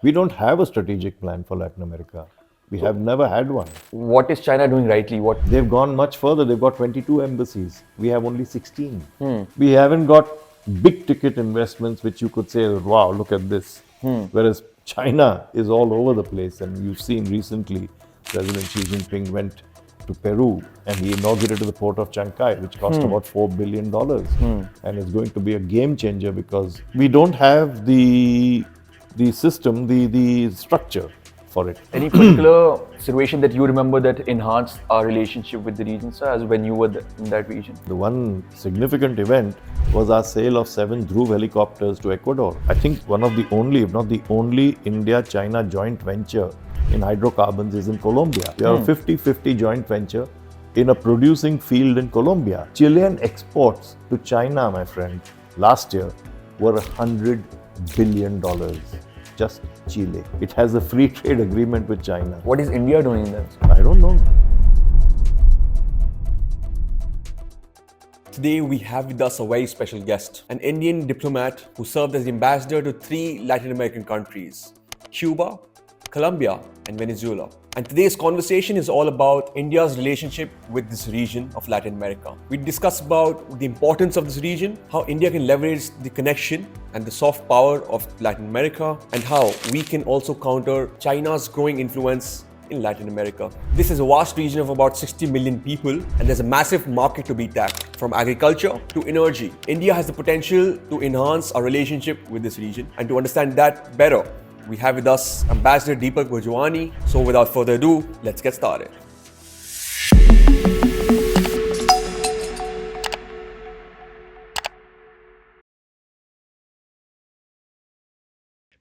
We don't have a strategic plan for Latin America. We have never had one. What is China doing rightly? What? They've gone much further. They've got 22 embassies. We have only 16. We haven't got big ticket investments which you could say, wow, look at this. Whereas China is all over the place. And you've seen recently President Xi Jinping went to Peru and he inaugurated the port of Chancay, which cost about $4 billion. And is going to be a game changer because we don't have the system, the structure for it. Any particular situation that you remember that enhanced our relationship with the region, sir, as when you were in that region? The one significant event was our sale of 7 Dhruv helicopters to Ecuador. I think one of the only, if not the only, India-China joint venture in hydrocarbons is in Colombia. We are a 50-50 joint venture in a producing field in Colombia. Chilean exports to China, my friend, last year were $100 billion. Just Chile. It has a free trade agreement with China. What is India doing then? I don't know. Today we have with us a very special guest, an Indian diplomat who served as the ambassador to 3 Latin American countries, Cuba, Colombia and Venezuela. And today's conversation is all about India's relationship with this region of Latin America. We discuss about the importance of this region, how India can leverage the connection and the soft power of Latin America, and how we can also counter China's growing influence in Latin America. This is a vast region of about 60 million people, and there's a massive market to be tapped. From agriculture to energy, India has the potential to enhance our relationship with this region. And to understand that better, we have with us Ambassador Deepak Bhojwani. So without further ado, let's get started.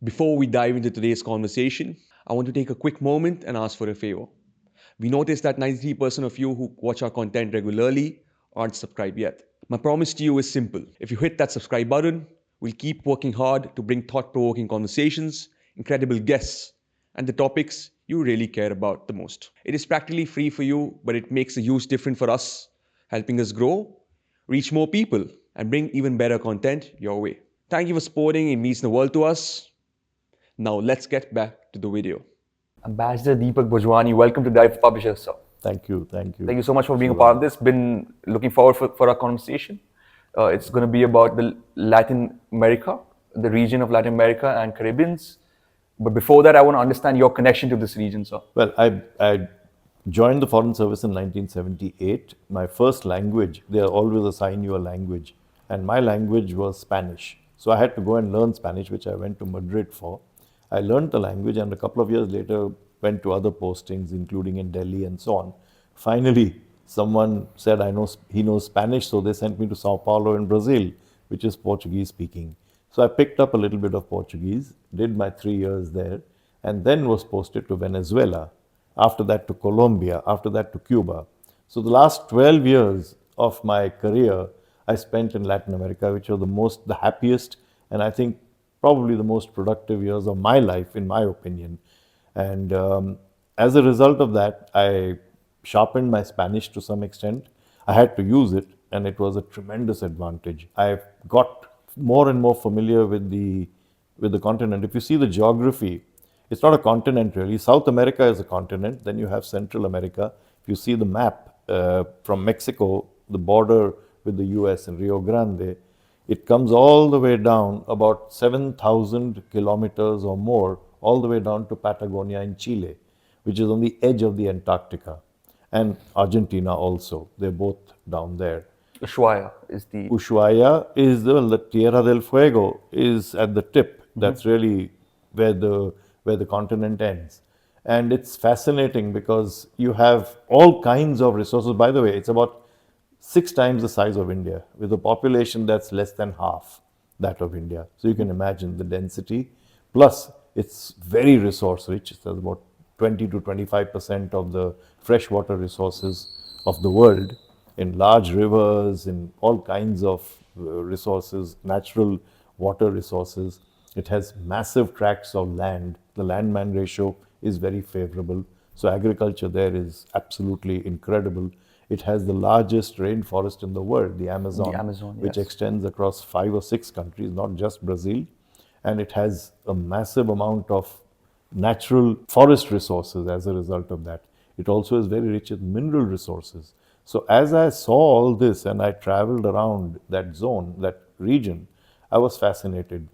Before we dive into today's conversation, I want to take a quick moment and ask for a favor. We noticed that 93% of you who watch our content regularly aren't subscribed yet. My promise to you is simple. If you hit that subscribe button, we'll keep working hard to bring thought-provoking conversations, incredible guests, and the topics you really care about the most. It is practically free for you, but it makes a huge difference for us, helping us grow, reach more people, and bring even better content your way. Thank you for supporting. It means the world to us. Now let's get back to the video. Ambassador Deepak Bhojwani, welcome to Dive Publishers, sir. Thank you. Thank you. Thank you so much for being a part of this. Been looking forward for our conversation. It's going to be about the Latin America, the region of Latin America and Caribbeans. But before that, I want to understand your connection to this region, sir. Well, I joined the Foreign Service in 1978. My first language, they always assign you a language, and my language was Spanish. So I had to go and learn Spanish, which I went to Madrid for. I learned the language, and a couple of years later went to other postings, including in Delhi and so on. Finally, someone said, he knows Spanish, so they sent me to Sao Paulo in Brazil, which is Portuguese speaking. So I picked up a little bit of Portuguese, did my 3 years there, and then was posted to Venezuela. After that to Colombia, after that to Cuba. So the last 12 years of my career, I spent in Latin America, which were the happiest, and I think probably the most productive years of my life, in my opinion. And as a result of that, I sharpened my Spanish to some extent. I had to use it, and it was a tremendous advantage. I got more and more familiar with the continent. If you see the geography, it's not a continent really. South America is a continent. Then you have Central America. If you see the map from Mexico, the border with the US and Rio Grande, it comes all the way down about 7,000 kilometers or more, all the way down to Patagonia in Chile, which is on the edge of the Antarctica, and Argentina also. They're both down there. Ushuaia is the Tierra del Fuego is at the tip. That's really where the continent ends. And it's fascinating because you have all kinds of resources. By the way, it's about 6 times the size of India, with a population that's less than half that of India. So you can imagine the density. Plus, it's very resource rich. It's about 20 to 25% of the freshwater resources of the world, in large rivers, in all kinds of resources, natural water resources. It has massive tracts of land. The land-man ratio is very favorable. So agriculture there is absolutely incredible. It has the largest rainforest in the world, the Amazon, which extends across 5 or 6 countries, not just Brazil. And it has a massive amount of natural forest resources as a result of that. It also is very rich in mineral resources. So as I saw all this and I traveled around that zone, that region, I was fascinated.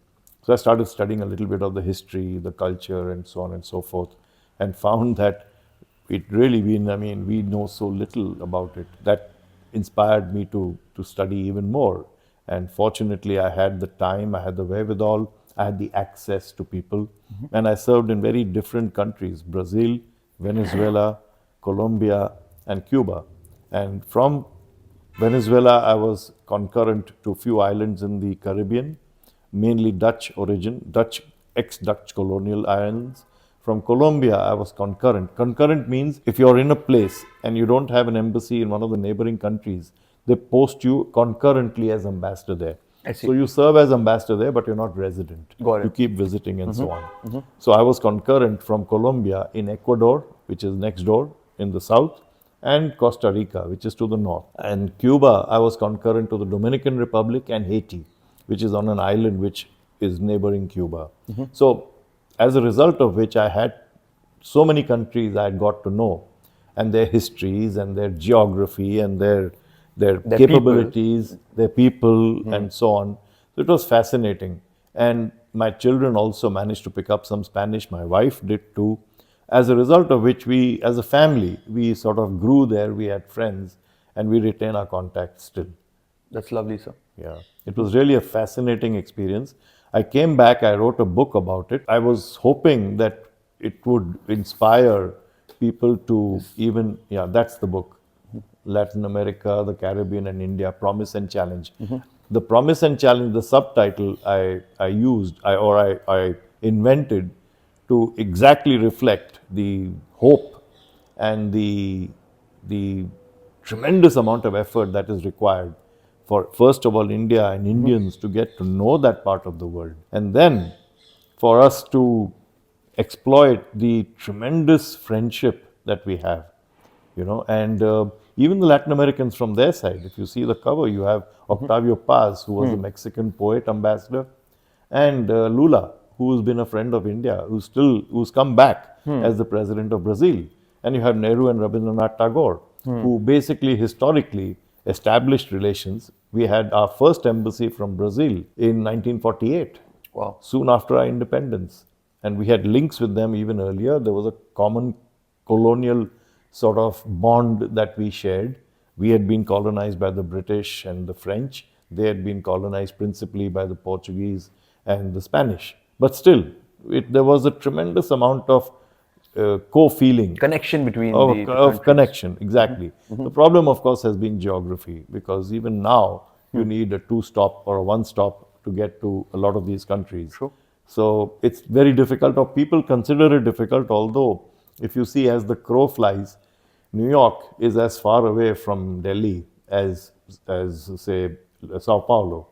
So I started studying a little bit of the history, the culture, and so on and so forth, and found that it really been, I mean, we know so little about it. That inspired me to study even more. And fortunately, I had the time, I had the wherewithal, I had the access to people. And I served in very different countries: Brazil, Venezuela, Colombia, and Cuba. And from Venezuela, I was concurrent to a few islands in the Caribbean, mainly Dutch origin, Dutch, ex-Dutch colonial islands. From Colombia, I was concurrent. Concurrent means if you're in a place and you don't have an embassy in one of the neighboring countries, they post you concurrently as ambassador there. I see. So you serve as ambassador there, but you're not resident. Got it. You keep visiting and so on. So I was concurrent from Colombia in Ecuador, which is next door in the south, and Costa Rica, which is to the north. And Cuba, I was concurrent to the Dominican Republic and Haiti, which is on an island which is neighboring Cuba. So as a result of which, I had so many countries I had got to know, and their histories and their geography and their Their capabilities, their people, and so on. So it was fascinating. And my children also managed to pick up some Spanish. My wife did too. As a result of which, we, as a family, we sort of grew there. We had friends, and we retain our contact still. That's lovely, sir. Yeah, it was really a fascinating experience. I came back, I wrote a book about it. I was hoping that it would inspire people to even, yeah, that's the book. Latin America, the Caribbean, and India, Promise and Challenge. The Promise and Challenge, the subtitle I invented to exactly reflect the hope and the tremendous amount of effort that is required for, first of all, India and Indians to get to know that part of the world, and then for us to exploit the tremendous friendship that we have, you know, and even the Latin Americans from their side. If you see the cover, you have Octavio Paz, who was a Mexican poet ambassador, and Lula, who's been a friend of India, who's come back as the president of Brazil, and you have Nehru and Rabindranath Tagore, who basically historically established relations. We had our first embassy from Brazil in 1948. Wow. Soon after our independence. And we had links with them even earlier. There was a common colonial sort of bond that we shared. We had been colonized by the British and the French. They had been colonized principally by the Portuguese and the Spanish. But still, there was a tremendous amount of co-feeling. Connection between Of countries. connection, exactly. The problem, of course, has been geography, because even now you need a two-stop or a one-stop to get to a lot of these countries. True. So it's very difficult, or people consider it difficult, although if you see as the crow flies, New York is as far away from Delhi as say, Sao Paulo,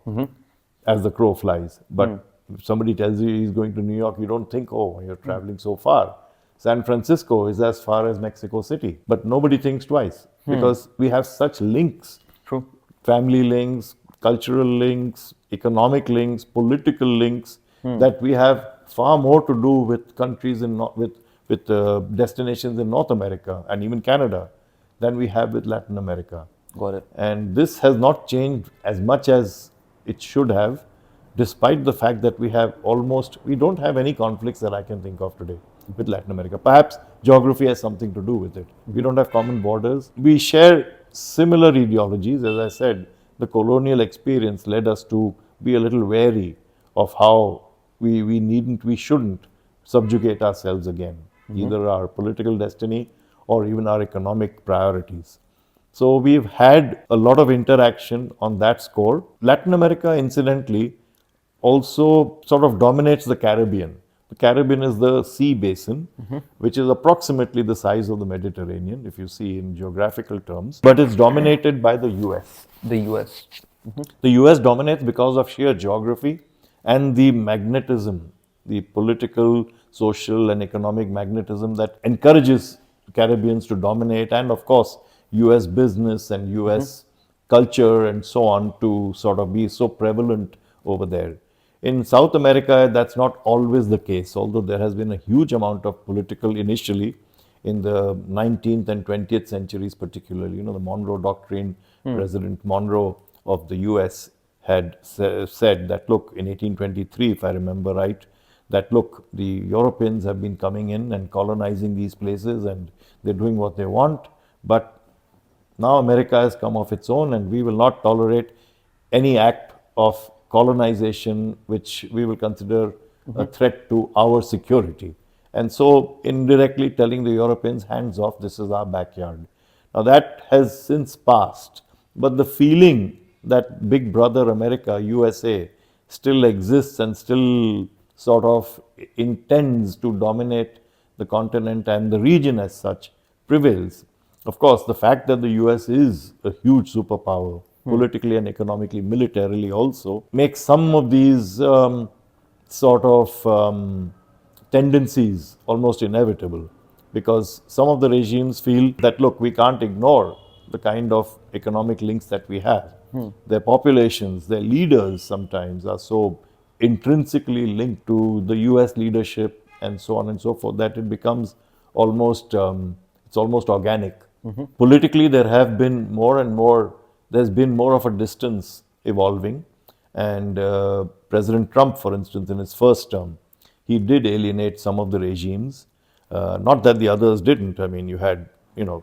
as the crow flies. But if somebody tells you he's going to New York, you don't think, oh, you're traveling so far. San Francisco is as far as Mexico City, but nobody thinks twice, because we have such links. True. Family links, cultural links, economic links, political links, that we have far more to do with countries with destinations in North America and even Canada than we have with Latin America. Got it. And this has not changed as much as it should have, despite the fact that we don't have any conflicts that I can think of today with Latin America. Perhaps geography has something to do with it. We don't have common borders. We share similar ideologies. As I said, the colonial experience led us to be a little wary of how we shouldn't subjugate ourselves again, either our political destiny or even our economic priorities. So we've had a lot of interaction on that score. Latin America, incidentally, also sort of dominates the Caribbean. The Caribbean is the sea basin, which is approximately the size of the Mediterranean, if you see in geographical terms, but it's dominated by the US. The US. The US dominates because of sheer geography and the magnetism, the political, social, and economic magnetism that encourages Caribbeans to dominate, and of course, US business and US culture and so on to sort of be so prevalent over there. In South America, that's not always the case, although there has been a huge amount of political initially in the 19th and 20th centuries, particularly. The Monroe Doctrine, President Monroe of the US had said that, look, in 1823, if I remember right, that look, the Europeans have been coming in and colonizing these places and they're doing what they want, but now America has come of its own and we will not tolerate any act of colonization which we will consider a threat to our security. And so indirectly telling the Europeans, hands off, this is our backyard. Now that has since passed, but the feeling that big brother America, USA, still exists and still sort of intends to dominate the continent and the region as such prevails. Of course, the fact that the US is a huge superpower, politically and economically, militarily also, makes some of these sort of tendencies almost inevitable, because some of the regimes feel that, look, we can't ignore the kind of economic links that we have. Their populations, their leaders sometimes are so intrinsically linked to the US leadership and so on and so forth that it becomes almost, it's almost organic. Politically, there have been more and more, there's been more of a distance evolving. And President Trump, for instance, in his first term, he did alienate some of the regimes. Not that the others didn't. I mean, you had,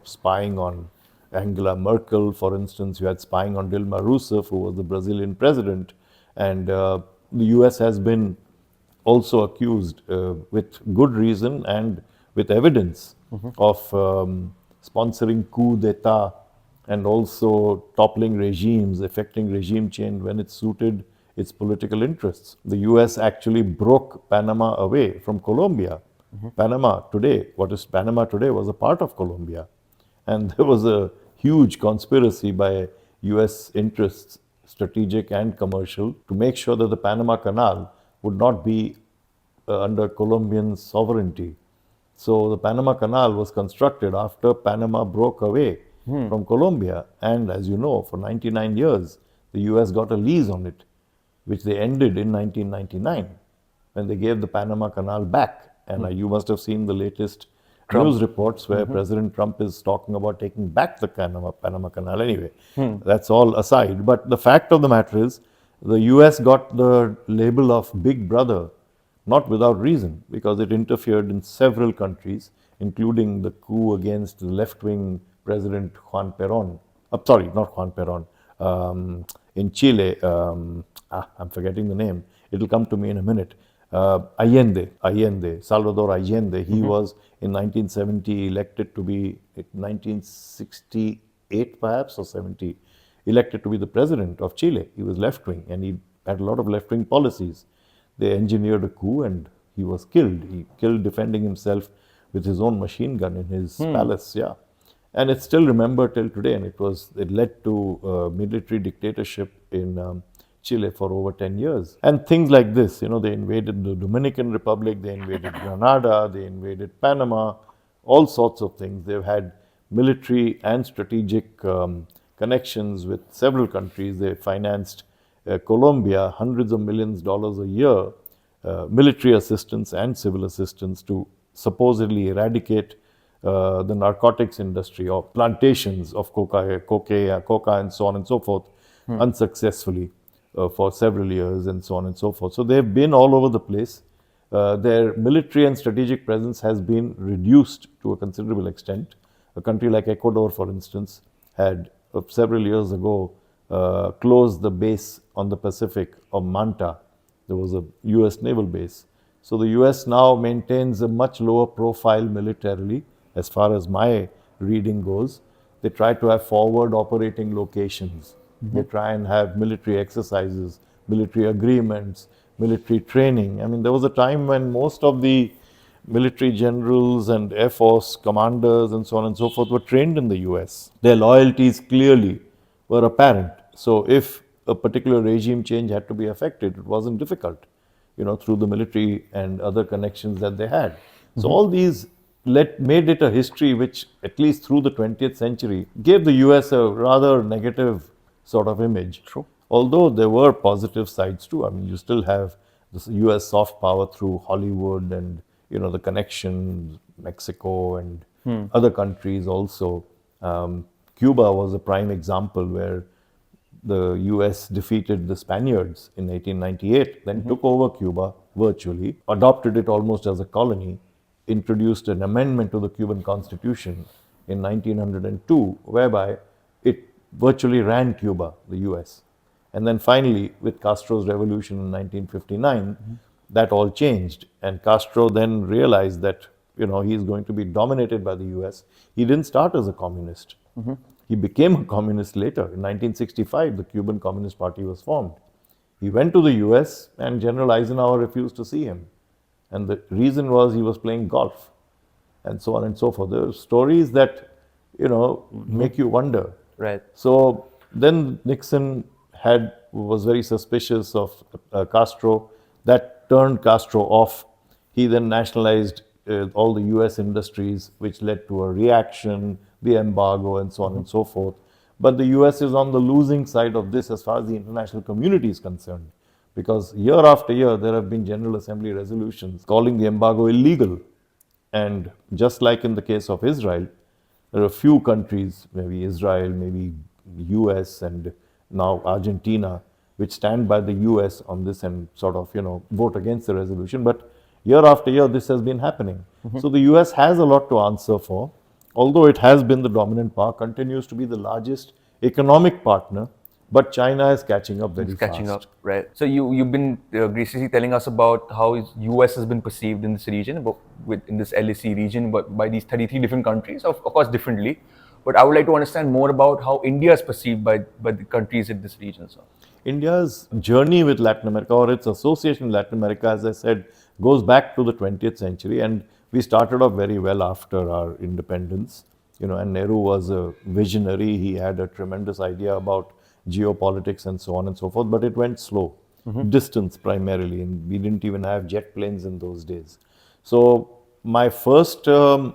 spying on Angela Merkel, for instance. You had spying on Dilma Rousseff, who was the Brazilian president. And the US has been also accused, with good reason and with evidence, of sponsoring coup d'etat and also toppling regimes, effecting regime change when it suited its political interests. The US actually broke Panama away from Colombia. Panama today, what is Panama today, was a part of Colombia. And there was a huge conspiracy by US interests, strategic and commercial, to make sure that the Panama Canal would not be under Colombian sovereignty. So the Panama Canal was constructed after Panama broke away from Colombia. And as you know, for 99 years, the US got a lease on it, which they ended in 1999 when they gave the Panama Canal back. And you must have seen the latest news reports where President Trump is talking about taking back the Panama Canal. Anyway, that's all aside. But the fact of the matter is, the US got the label of Big Brother, not without reason, because it interfered in several countries, including the coup against the left-wing President Juan Perón. Sorry, not Juan Perón. In Chile, I'm forgetting the name. It'll come to me in a minute. Allende, Salvador Allende. He was in 1970 elected to be, 1968 perhaps, or 70, elected to be the president of Chile. He was left-wing and he had a lot of left-wing policies. They engineered a coup and he was killed. He killed defending himself with his own machine gun in his palace, yeah. And it's still remembered till today, and it led to military dictatorship in Chile for over 10 years. And things like this, they invaded the Dominican Republic, they invaded Grenada, they invaded Panama, all sorts of things. They've had military and strategic connections with several countries. They financed Colombia hundreds of millions of dollars a year, military assistance and civil assistance to supposedly eradicate the narcotics industry or plantations of coca and so on and so forth, unsuccessfully for several years and so on and so forth. So they've been all over the place. Their military and strategic presence has been reduced to a considerable extent. A country like Ecuador, for instance, had several years ago closed the base on the Pacific of Manta. There was a US naval base. So the US now maintains a much lower profile militarily, as far as my reading goes. They try to have forward operating locations. They try and have military exercises, military agreements, military training. I mean, there was a time when most of the military generals and Air Force commanders and so on and so forth were trained in the US. Their loyalties clearly were apparent. So if a particular regime change had to be affected, it wasn't difficult, through the military and other connections that they had. So all these made it a history which, at least through the 20th century, gave the US a rather negative sort of image. True. Although there were positive sides too. I mean, you still have the US soft power through Hollywood and the connections, Mexico and other countries also. Cuba was a prime example where the US defeated the Spaniards in 1898, then took over Cuba virtually, adopted it almost as a colony, introduced an amendment to the Cuban Constitution in 1902, whereby it virtually ran Cuba, the US. And then finally, with Castro's revolution in 1959, that all changed. And Castro then realized that, he's going to be dominated by the US. He didn't start as a communist. He became a communist later. In 1965, the Cuban Communist Party was formed. He went to the US and General Eisenhower refused to see him. And the reason was he was playing golf and so on and so forth. There are stories that, make you wonder. Right. So then Nixon was very suspicious of Castro. That turned Castro off. He then nationalized all the US industries, which led to a reaction, the embargo, and so on and so forth. But the US is on the losing side of this as far as the international community is concerned. Because year after year, there have been General Assembly resolutions calling the embargo illegal. And just like in the case of Israel, there are a few countries, maybe Israel, maybe US, and now Argentina, which stand by the US on this and sort of, vote against the resolution. But year after year, this has been happening. So the US has a lot to answer for. Although it has been the dominant power, continues to be the largest economic partner, but China is catching up very fast. Catching up, right? So you've been graciously telling us about how US has been perceived in this region, in this LAC region, but by these 33 different countries, of course differently. But I would like to understand more about how India is perceived by the countries in this region, sir. India's journey with Latin America, or its association with Latin America, as I said, goes back to the 20th century, and we started off very well after our independence. And Nehru was a visionary. He had a tremendous idea about geopolitics and so on and so forth, but it went slow. Distance primarily, and we didn't even have jet planes in those days. So my first my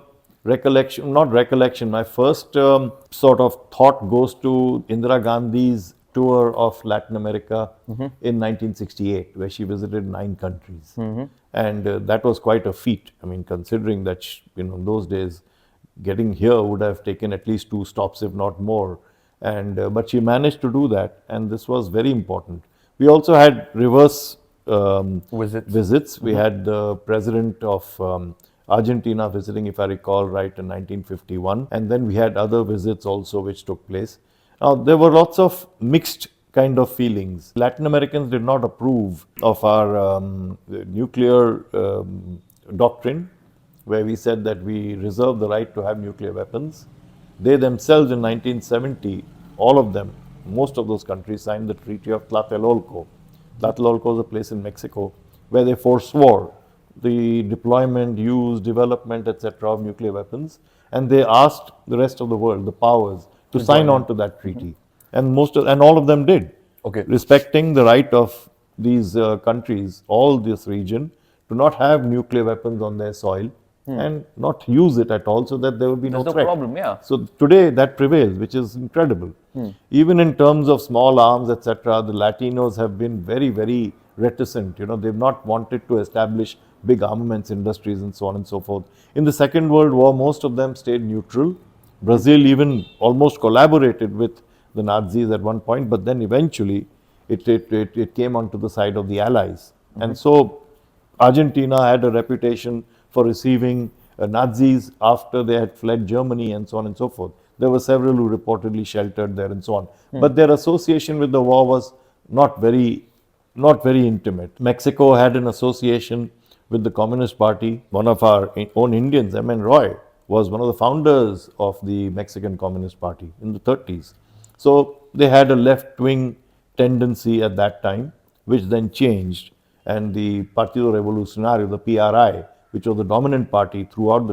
first sort of thought goes to Indira Gandhi's tour of Latin America in 1968, where she visited 9 countries. And that was quite a feat. I mean, considering that, in those days, getting here would have taken at least 2 stops, if not more. And but she managed to do that, and this was very important. We also had reverse visits. We had the president of Argentina visiting, if I recall right, in 1951. And then we had other visits also which took place. Now, there were lots of mixed kind of feelings. Latin Americans did not approve of our nuclear doctrine, where we said that we reserve the right to have nuclear weapons. They themselves in 1970, all of them, most of those countries signed the Treaty of Tlatelolco. Tlatelolco is a place in Mexico where they forswore the deployment, use, development, etc. of nuclear weapons, and they asked the rest of the world, the powers, to sign on to that treaty. And all of them did, respecting the right of these countries, all this region, to not have nuclear weapons on their soil and not use it at all, so that there would be no threat. Problem, yeah. So today that prevails, which is incredible. Even in terms of small arms, etc., the Latinos have been very, very reticent. They've not wanted to establish big armaments industries and so on and so forth. In the Second World War, most of them stayed neutral. Brazil even almost collaborated with the Nazis at one point, but then eventually it came onto the side of the Allies. And so Argentina had a reputation for receiving Nazis after they had fled Germany and so on and so forth. There were several who reportedly sheltered there and so on. But their association with the war was not very intimate. Mexico had an association with the Communist Party. One of our own Indians, M.N. Roy, was one of the founders of the Mexican Communist Party in the 30s. So they had a left-wing tendency at that time, which then changed. And the Partido Revolucionario, the PRI, which was the dominant party throughout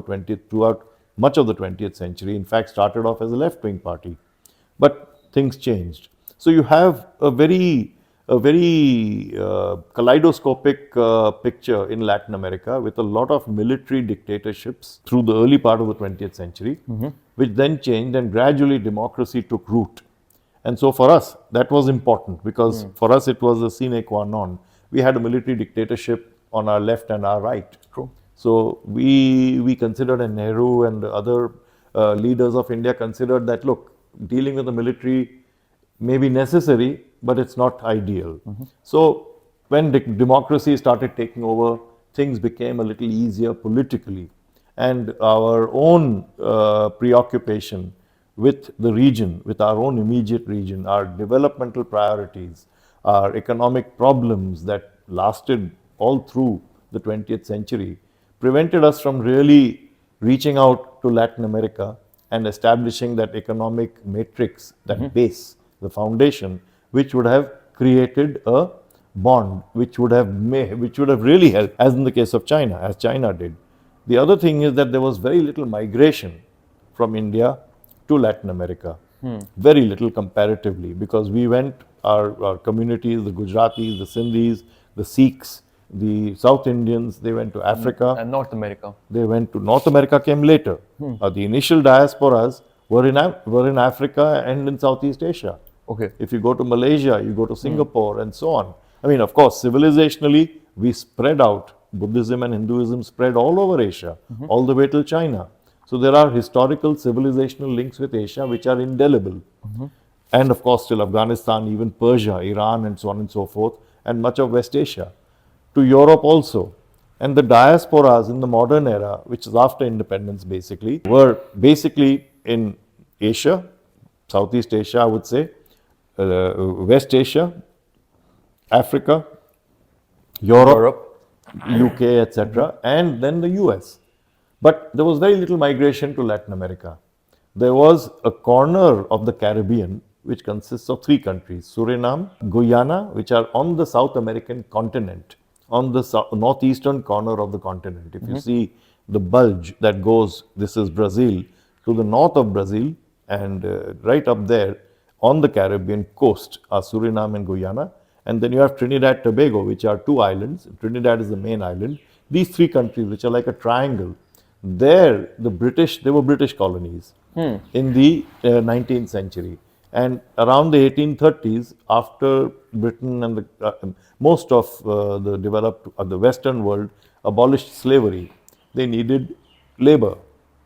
much of the 20th century, in fact started off as a left-wing party. But things changed. So you have a very kaleidoscopic picture in Latin America, with a lot of military dictatorships through the early part of the 20th century, which then changed, and gradually democracy took root. And so for us, that was important, because for us it was a sine qua non. we had a military dictatorship on our left and our right. True. So we considered, and Nehru and the other leaders of India considered that, look, dealing with the military may be necessary, but it's not ideal. So when democracy started taking over, things became a little easier politically. And our own preoccupation with the region, with our own immediate region, our developmental priorities, our economic problems that lasted all through the 20th century, prevented us from really reaching out to Latin America and establishing that economic matrix, that base, the foundation, which would have created a bond, which would have really helped, as in the case of China, as China did. The other thing is that there was very little migration from India to Latin America. Very little comparatively, because we went, our communities, the Gujaratis, the Sindhis, the Sikhs, the South Indians, they went to Africa. And North America. They went to North America, came later. The initial diasporas were in Africa and in Southeast Asia. Okay. If you go to Malaysia, you go to Singapore and so on. I mean, of course, civilizationally, we spread out. Buddhism and Hinduism spread all over Asia, all the way till China. So there are historical civilizational links with Asia which are indelible. And of course, till Afghanistan, even Persia, Iran, and so on and so forth, and much of West Asia. To Europe also. And the diasporas in the modern era, which is after independence basically, were basically in Asia, Southeast Asia, I would say, West Asia, Africa, Europe, UK, etc., and then the US. But there was very little migration to Latin America. There was a corner of the Caribbean which consists of three countries, Suriname, Guyana, which are on the South American continent, on the northeastern corner of the continent. If you see the bulge that goes, this is Brazil, to the north of Brazil, and right up there on the Caribbean coast are Suriname and Guyana. And then you have Trinidad, Tobago, which are two islands. Trinidad is the main island. These three countries, which are like a triangle, there they were British colonies in the 19th century. And around the 1830s, after Britain and most of the Western world abolished slavery, they needed labor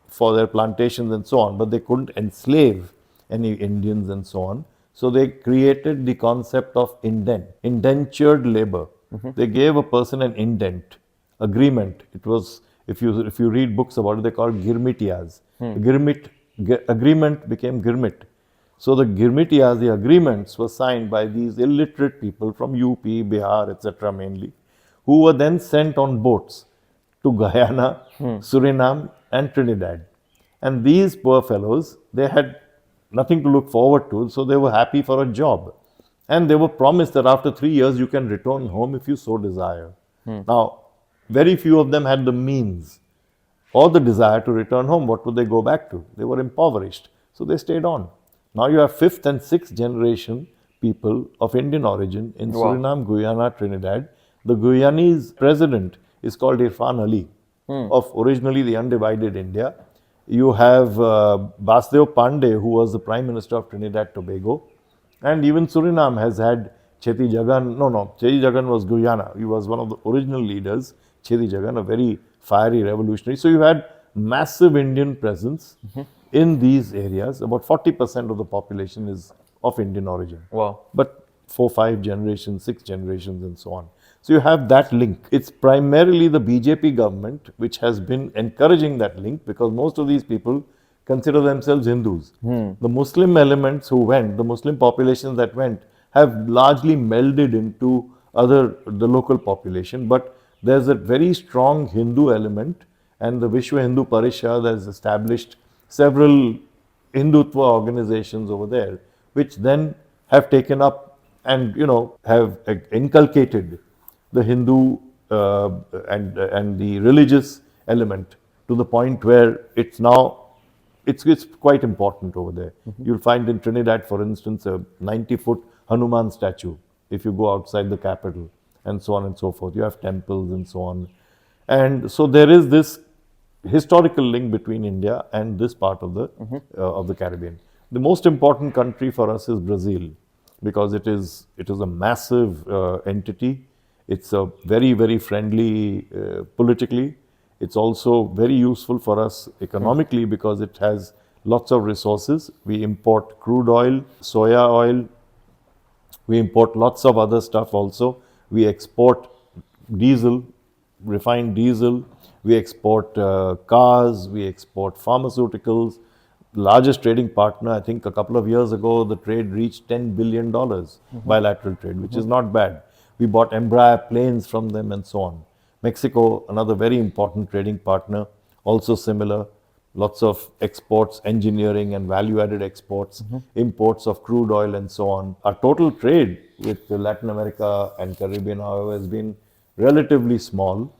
for their plantations and so on, but they couldn't enslave any Indians and so on. So they created the concept of indentured labor. They gave a person an indent, agreement. It was, if you read books about it, they call it girmitias. Agreement became girmit. So the girmitias, the agreements, were signed by these illiterate people from UP, Bihar, etc. mainly, who were then sent on boats to Guyana, Suriname, and Trinidad. And these poor fellows, they had nothing to look forward to, so they were happy for a job. And they were promised that after 3 years you can return home if you so desire. Now, very few of them had the means or the desire to return home. What would they go back to? They were impoverished, so they stayed on. Now you have 5th and 6th generation people of Indian origin in Suriname, Guyana, Trinidad. The Guyanese president is called Irfan Ali, of originally the undivided India. You have Basdev Pandey, who was the Prime Minister of Trinidad Tobago. And even Suriname has had Cheti Jagan. Cheti Jagan was Guyana. He was one of the original leaders, Cheti Jagan, a very fiery revolutionary. So you had massive Indian presence in these areas. About 40% of the population is of Indian origin. Wow. But 4, 5 generations, 6 generations and so on. So you have that link. It's primarily the BJP government which has been encouraging that link, because most of these people consider themselves Hindus. The Muslim elements who went, the Muslim populations that went, have largely melded into the local population. But there's a very strong Hindu element, and the Vishwa Hindu Parishad has established several Hindutva organizations over there, which then have taken up and have inculcated the Hindu and the religious element to the point where it's quite important over there. You'll find in Trinidad, for instance, a 90-foot Hanuman statue if you go outside the capital, and so on and so forth. You have temples and so on. And so there is this historical link between India and this part of the Caribbean. The most important country for us is Brazil, because it is a massive entity. It's a very, very friendly politically. It's also very useful for us economically because it has lots of resources. We import crude oil, soya oil, we import lots of other stuff also. We export diesel, refined diesel. We export cars. We export pharmaceuticals. Largest trading partner, I think a couple of years ago, the trade reached $10 billion bilateral trade, which is not bad. We bought Embraer planes from them and so on. Mexico, another very important trading partner, also similar. Lots of exports, engineering and value-added exports, imports of crude oil and so on. Our total trade with Latin America and Caribbean, however, has been relatively small.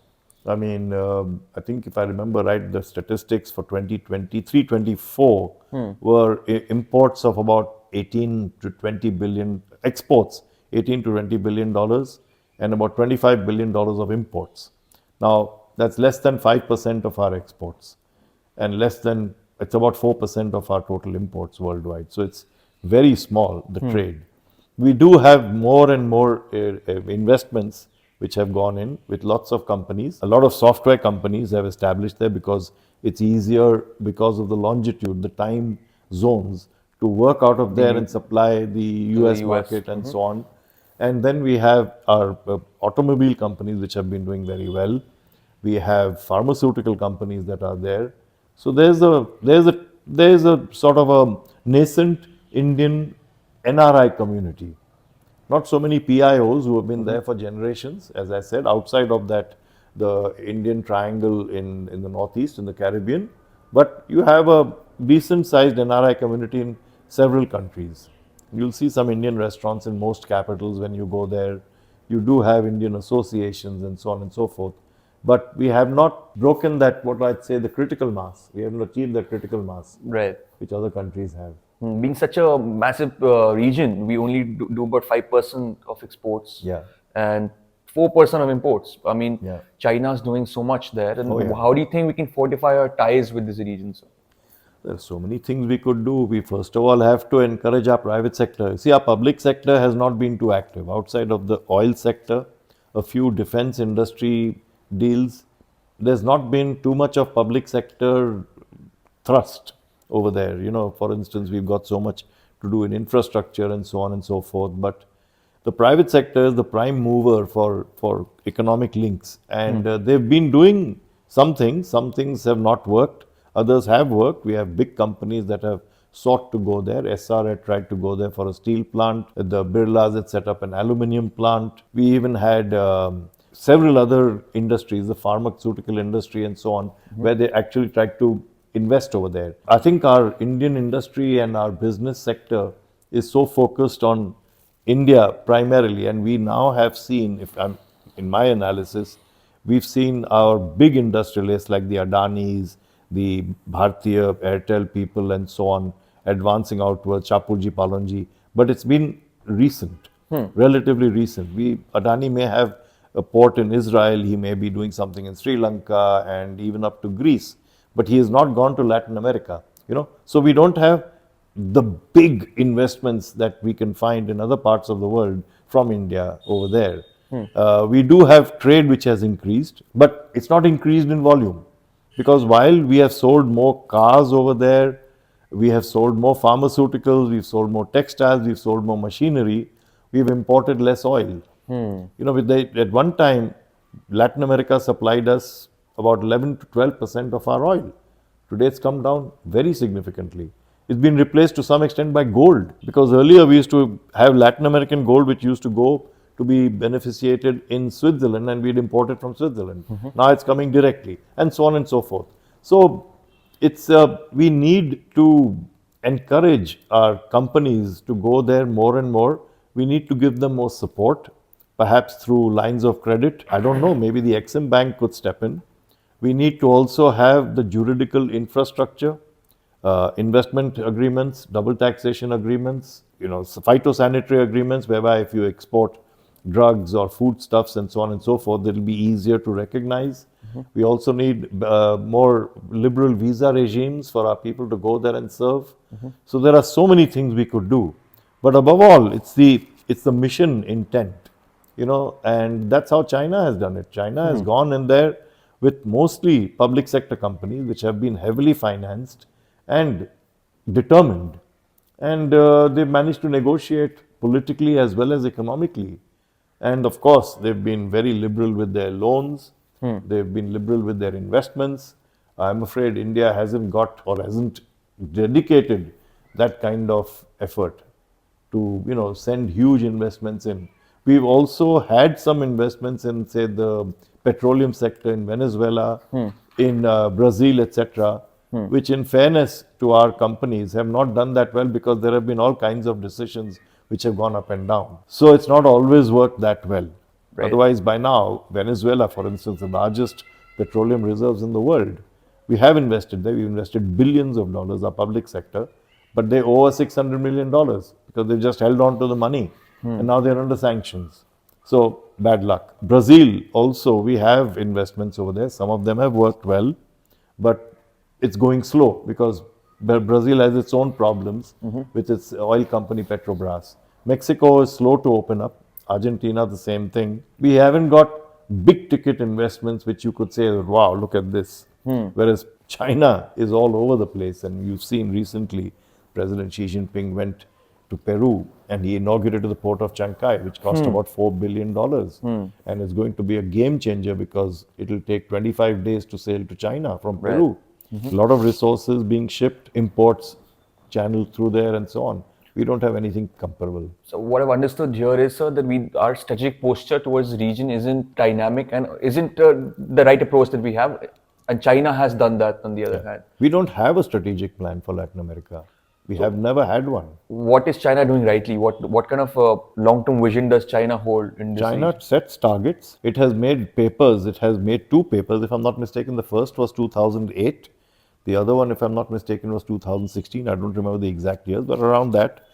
I mean, I think if I remember right, the statistics for 2023-24 were imports of about 18 to 20 billion, exports 18 to 20 billion dollars, and about 25 billion dollars of imports. Now, that's less than 5% of our exports, and it's about 4% of our total imports worldwide. So it's very small, the trade. We do have more and more investments which have gone in with lots of companies. A lot of software companies have established there because it's easier because of the longitude, the time zones, to work out of there and supply the US market and so on. And then we have our automobile companies which have been doing very well. We have pharmaceutical companies that are there. So there's a sort of a nascent Indian NRI community. Not so many PIOs who have been there for generations, as I said, outside of that, the Indian triangle in the Northeast, in the Caribbean. But you have a decent sized NRI community in several countries. You'll see some Indian restaurants in most capitals when you go there. You do have Indian associations and so on and so forth. But we have not broken that, what I'd say, the critical mass. We haven't achieved the critical mass, Right. which other countries have. Being such a massive region, we only do about 5% of exports Yeah. and 4% of imports. I mean, Yeah. China's doing so much there. And Oh, yeah. how do you think we can fortify our ties with this region, sir? There are so many things we could do. We first of all have to encourage our private sector. See, our public sector has not been too active. Outside of the oil sector, a few defense industry deals, there's not been too much of public sector thrust over there. You know, for instance, we've got so much to do in infrastructure and so on and so forth. But the private sector is the prime mover for economic links. And they've been doing some things. Some things have not worked. Others have worked. We have big companies that have sought to go there. SR had tried to go there for a steel plant. The Birlas had set up an aluminium plant. We even had several other industries, the pharmaceutical industry and so on, where they actually tried to invest over there. I think our Indian industry and our business sector is so focused on India primarily, and we now have seen, if I'm in my analysis, we've seen our big industrialists like the Adanis, the Bhartiya Airtel people and so on advancing outwards, Chapurji Palonji, but it's been recent, relatively recent. Adani may have a port in Israel, he may be doing something in Sri Lanka and even up to Greece, but he has not gone to Latin America, you know. So we don't have the big investments that we can find in other parts of the world from India over there. We do have trade which has increased, but it's not increased in volume. Because while we have sold more cars over there, we have sold more pharmaceuticals, we've sold more textiles, we've sold more machinery, we've imported less oil. You know, at one time, Latin America supplied us about 11 to 12% of our oil. Today it's come down very significantly. It's been replaced to some extent by gold, because earlier we used to have Latin American gold which used to go to be beneficiated in Switzerland and we'd import it from Switzerland. Now it's coming directly, and so on and so forth. So it's we need to encourage our companies to go there more and more. We need to give them more support, perhaps through lines of credit. I don't know, maybe the Exim Bank could step in. We need to also have the juridical infrastructure, investment agreements, double taxation agreements, you know, phytosanitary agreements, whereby if you export drugs or foodstuffs and so on and so forth, it'll be easier to recognize. We also need more liberal visa regimes for our people to go there and serve. So there are so many things we could do. But above all, it's the mission intent. and that's how China has done it. China has gone in there with mostly public sector companies which have been heavily financed and determined, and they've managed to negotiate politically as well as economically. And of course, they've been very liberal with their loans, they've been liberal with their investments. I'm afraid India hasn't got or hasn't dedicated that kind of effort to send huge investments in. We've also had some investments in, say, the petroleum sector in Venezuela, in Brazil, etc., which, in fairness to our companies, have not done that well because there have been all kinds of decisions which have gone up and down. So it's not always worked that well. Right. Otherwise, by now, Venezuela, for instance, the largest petroleum reserves in the world, we have invested there. We've invested billions of dollars, our public sector, but they owe us $600 million because they've just held on to the money and now they're under sanctions. So, bad luck. Brazil also, we have investments over there. Some of them have worked well, but it's going slow because Brazil has its own problems with its oil company Petrobras. Mexico is slow to open up. Argentina, the same thing. We haven't got big ticket investments which you could say, wow, look at this. Whereas China is all over the place, and you've seen recently President Xi Jinping went to Peru and he inaugurated the port of Chancay, which cost about $4 billion. And it's going to be a game changer because it'll take 25 days to sail to China from Peru. A lot of resources being shipped, imports channeled through there, and so on. We don't have anything comparable. So what I've understood here is, sir, that our strategic posture towards the region isn't dynamic and isn't the right approach that we have. And China has done that on the other hand. We don't have a strategic plan for Latin America. We have never had one. What is China doing rightly? What kind of long-term vision does China hold in this China region? sets targets. It has made papers. It has made two papers. If I'm not mistaken, the first was 2008. The other one, if I'm not mistaken, was 2016. I don't remember the exact years, but around that.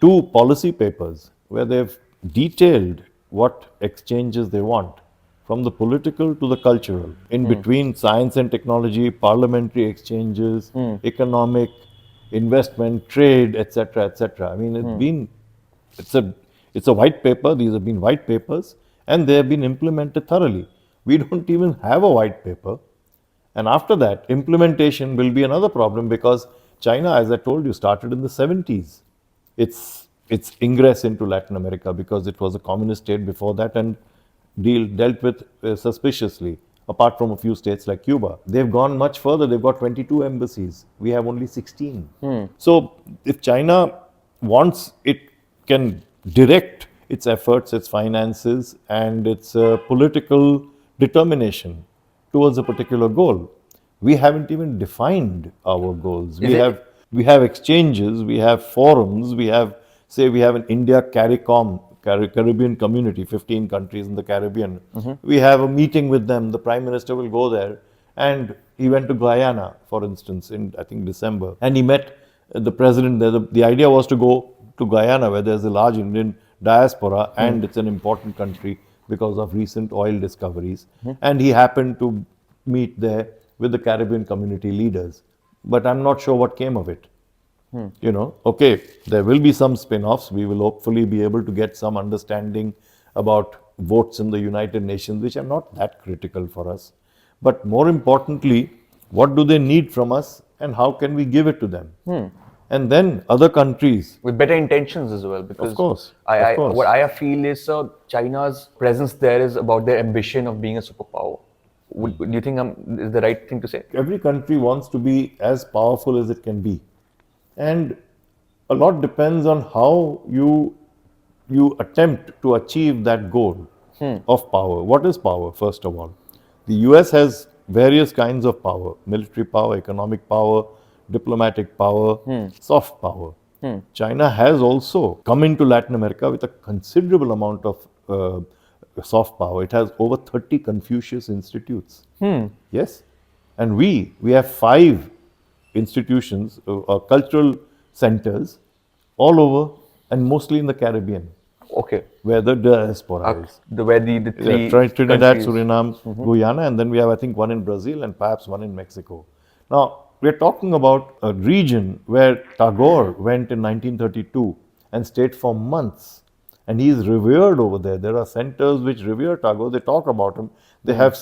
Two policy papers where they've detailed what exchanges they want, from the political to the cultural, in between science and technology, parliamentary exchanges, economic, investment, trade, etc., etc. I mean, it's a white paper. These have been white papers, and they have been implemented thoroughly. We don't even have a white paper, and after that, implementation will be another problem because China, as I told you, started in the 70s. Its ingress into Latin America because it was a communist state before that and dealt with suspiciously, apart from a few states like Cuba. They've gone much further. They've got 22 embassies. We have only 16. So if China wants, it can direct its efforts, its finances, and its political determination towards a particular goal. We haven't even defined our goals. We have exchanges, we have forums, we have an India CARICOM, Caribbean community, 15 countries in the Caribbean. We have a meeting with them. The Prime Minister will go there, and he went to Guyana, for instance, in I think December, and he met the president there. The idea was to go to Guyana, where there's a large Indian diaspora, and it's an important country because of recent oil discoveries. And he happened to meet there with the Caribbean community leaders. But I'm not sure what came of it. Okay, there will be some spin-offs. We will hopefully be able to get some understanding about votes in the United Nations, which are not that critical for us. But more importantly, what do they need from us and how can we give it to them? And then other countries. With better intentions as well. Because Of course. What I feel is China's presence there is about their ambition of being a superpower. Do you think is the right thing to say? Every country wants to be as powerful as it can be. And a lot depends on how you attempt to achieve that goal of power. What is power, first of all? The US has various kinds of power: military power, economic power, diplomatic power, soft power. China has also come into Latin America with a considerable amount of soft power. It has over 30 Confucius institutes. Yes. And we have 5 institutions, cultural centers all over, and mostly in the Caribbean. Okay. Where the diaspora is. Where the three Trinidad, countries. Suriname, Guyana, and then we have, I think, one in Brazil and perhaps one in Mexico. Now, we're talking about a region where Tagore went in 1932 and stayed for months And he's revered over there. There are centers which revere Tagore. They talk about him. They have,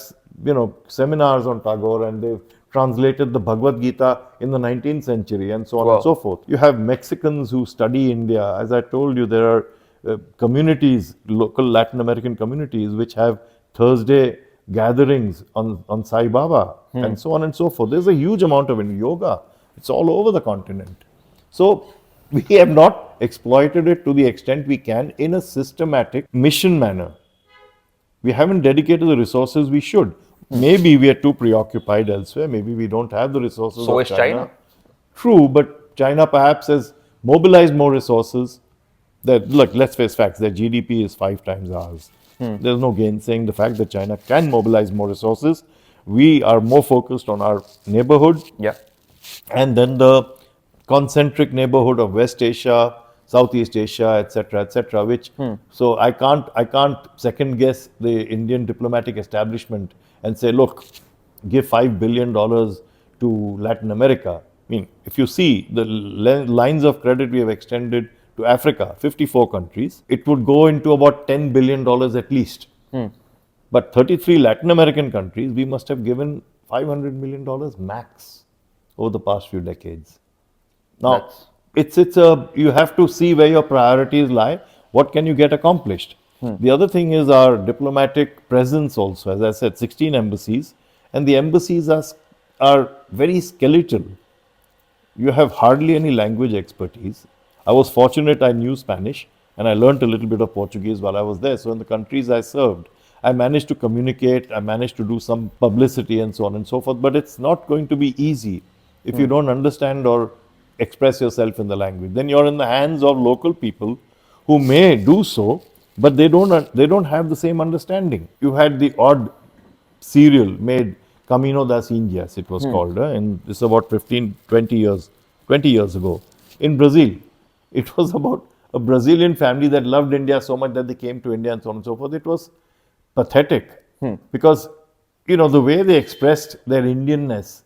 seminars on Tagore, and they've translated the Bhagavad Gita in the 19th century, and so on Wow. and so forth. You have Mexicans who study India. As I told you, there are communities, local Latin American communities, which have Thursday gatherings on Sai Baba, and so on and so forth. There's a huge amount of yoga. It's all over the continent. So we have not exploited it to the extent we can in a systematic mission manner. We haven't dedicated the resources we should. Maybe we are too preoccupied elsewhere. Maybe we don't have the resources So of is China. True, but China perhaps has mobilized more resources. That, look, let's face facts, their GDP is 5 times ours. There's no gainsaying the fact that China can mobilize more resources. We are more focused on our neighborhood, Yeah. and then the concentric neighborhood of West Asia, Southeast Asia, etc., which so I can't second guess the Indian diplomatic establishment and say, look, give $5 billion to Latin America. I mean, if you see the lines of credit we have extended to Africa, 54 countries, it would go into about $10 billion at least. But 33 Latin American countries, we must have given $500 million max over the past few decades. Now, it's you have to see where your priorities lie. What can you get accomplished? The other thing is our diplomatic presence also. As I said, 16 embassies, and the embassies are very skeletal. You have hardly any language expertise. I was fortunate I knew Spanish, and I learned a little bit of Portuguese while I was there. So in the countries I served, I managed to communicate, I managed to do some publicity and so on and so forth, but it's not going to be easy if you don't understand or express yourself in the language. Then you're in the hands of local people who may do so, but they don't have the same understanding. You had the odd serial made Camino das Indias, it was called, and this is about 20 years ago in Brazil. It was about a Brazilian family that loved India so much that they came to India and so on and so forth. It was pathetic because, the way they expressed their Indianness